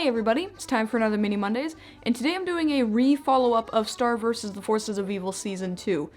everybody, it's time for another Mini Mondays, and today I'm doing a re-follow-up of Star vs. the Forces of Evil Season 2.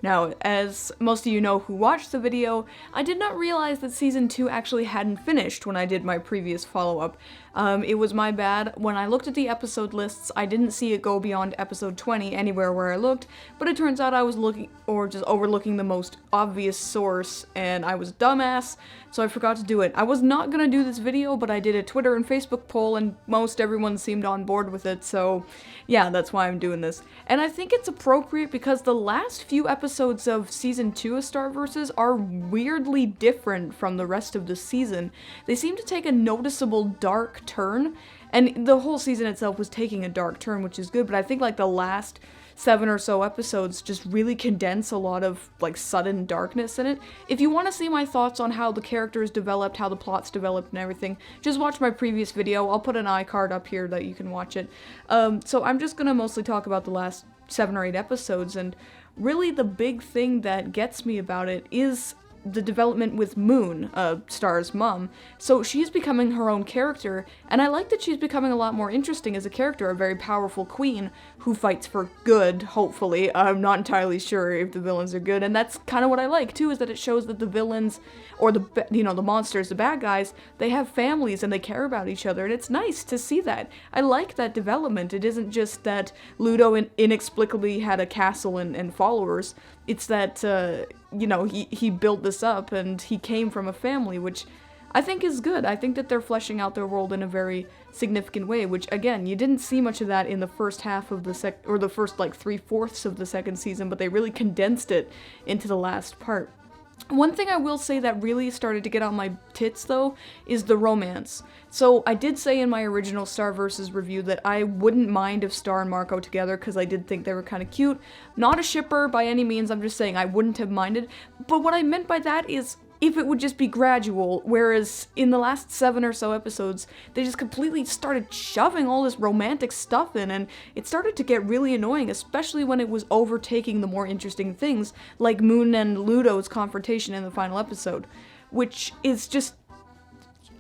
Now, as most of you know who watched the video, I did not realize that Season 2 actually hadn't finished when I did my previous follow-up. It was my bad. When I looked at the episode lists, I didn't see it go beyond episode 20 anywhere where I looked, but it turns out I was looking, or just overlooking the most obvious source, and I was a dumbass, so I forgot to do it. I was not gonna do this video, but I did a Twitter and Facebook poll, and most everyone seemed on board with it, so yeah, that's why I'm doing this. And I think it's appropriate because the last few episodes of Season 2 of Star Vs. are weirdly different from the rest of the season. They seem to take a noticeable dark turn, and the whole season itself was taking a dark turn, which is good, but I think like the last 7 or so episodes just really condense a lot of like sudden darkness in it. If you want to see my thoughts on how the characters developed, how the plots developed and everything, just watch my previous video. I'll put an iCard up here that you can watch it. So I'm just gonna mostly talk about the last 7 or 8 episodes, and really the big thing that gets me about it is the development with Moon, Star's mom. So she's becoming her own character, and I like that she's becoming a lot more interesting as a character, a very powerful queen who fights for good, hopefully. I'm not entirely sure if the villains are good, and that's kind of what I like too, is that it shows that the villains, or the monsters, the bad guys, they have families and they care about each other, and it's nice to see that. I like that development. It isn't just that Ludo inexplicably had a castle and followers. It's that, he built this up and he came from a family, which I think is good. I think that they're fleshing out their world in a very significant way, which, again, you didn't see much of that in the first half of the first, 3/4 of the second season, but they really condensed it into the last part. One thing I will say that really started to get on my tits, though, is the romance. So I did say in my original Star vs. review that I wouldn't mind if Star and Marco together, because I did think they were kind of cute. Not a shipper by any means, I'm just saying I wouldn't have minded. But what I meant by that is if it would just be gradual, whereas in the last 7 or so episodes, they just completely started shoving all this romantic stuff in, and it started to get really annoying, especially when it was overtaking the more interesting things, like Moon and Ludo's confrontation in the final episode, which is just,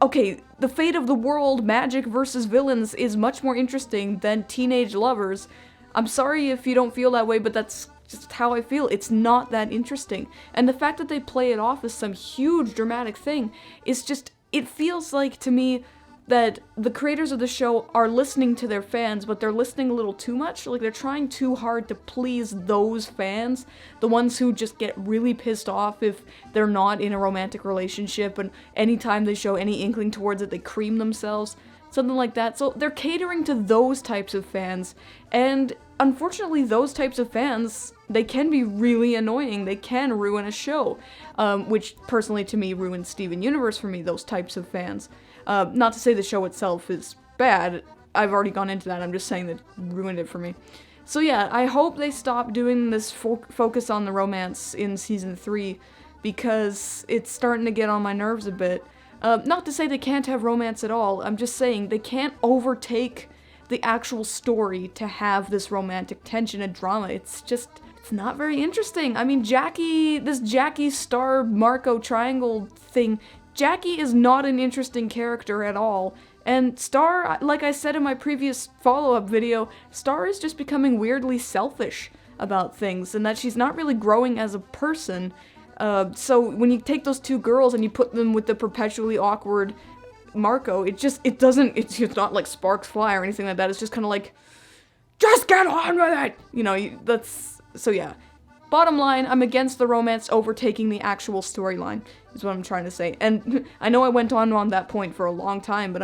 okay, the fate of the world, magic versus villains, is much more interesting than teenage lovers. I'm sorry if you don't feel that way, but that's just how I feel. It's not that interesting. And the fact that they play it off as some huge dramatic thing is just, it feels like to me that the creators of the show are listening to their fans, but they're listening a little too much. Like, they're trying too hard to please those fans, the ones who just get really pissed off if they're not in a romantic relationship, and anytime they show any inkling towards it, they cream themselves. Something like that. So they're catering to those types of fans, and unfortunately those types of fans, they can be really annoying. They can ruin a show, which personally to me ruins Steven Universe for me, those types of fans. Not to say the show itself is bad, I've already gone into that, I'm just saying that ruined it for me. So yeah, I hope they stop doing this focus on the romance in Season 3, because it's starting to get on my nerves a bit. Not to say they can't have romance at all, I'm just saying they can't overtake the actual story to have this romantic tension and drama. It's not very interesting. I mean, this Jackie Star Marco triangle thing, Jackie is not an interesting character at all. And Star, like I said in my previous follow-up video, Star is just becoming weirdly selfish about things, and that she's not really growing as a person. So when you take those two girls and you put them with the perpetually awkward Marco, it's not like sparks fly or anything like that. It's just kind of like, just get on with it! So yeah. Bottom line, I'm against the romance overtaking the actual storyline, is what I'm trying to say. And I know I went on that point for a long time, but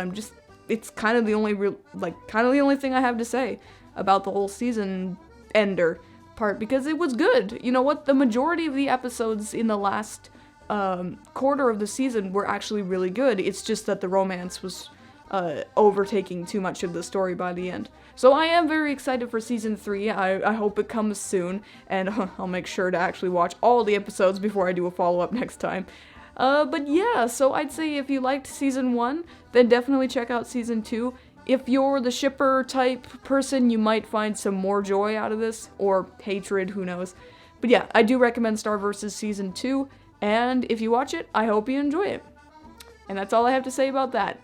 it's kind of the only thing I have to say about the whole season ender part, because it was good. You know what? The majority of the episodes in the last quarter of the season were actually really good. It's just that the romance was overtaking too much of the story by the end. So I am very excited for Season 3. I hope it comes soon, and I'll make sure to actually watch all the episodes before I do a follow-up next time. But yeah, so I'd say if you liked Season 1, then definitely check out Season 2. If you're the shipper type person, you might find some more joy out of this, or hatred, who knows. But yeah, I do recommend Star vs. Season 2, and if you watch it, I hope you enjoy it. And that's all I have to say about that.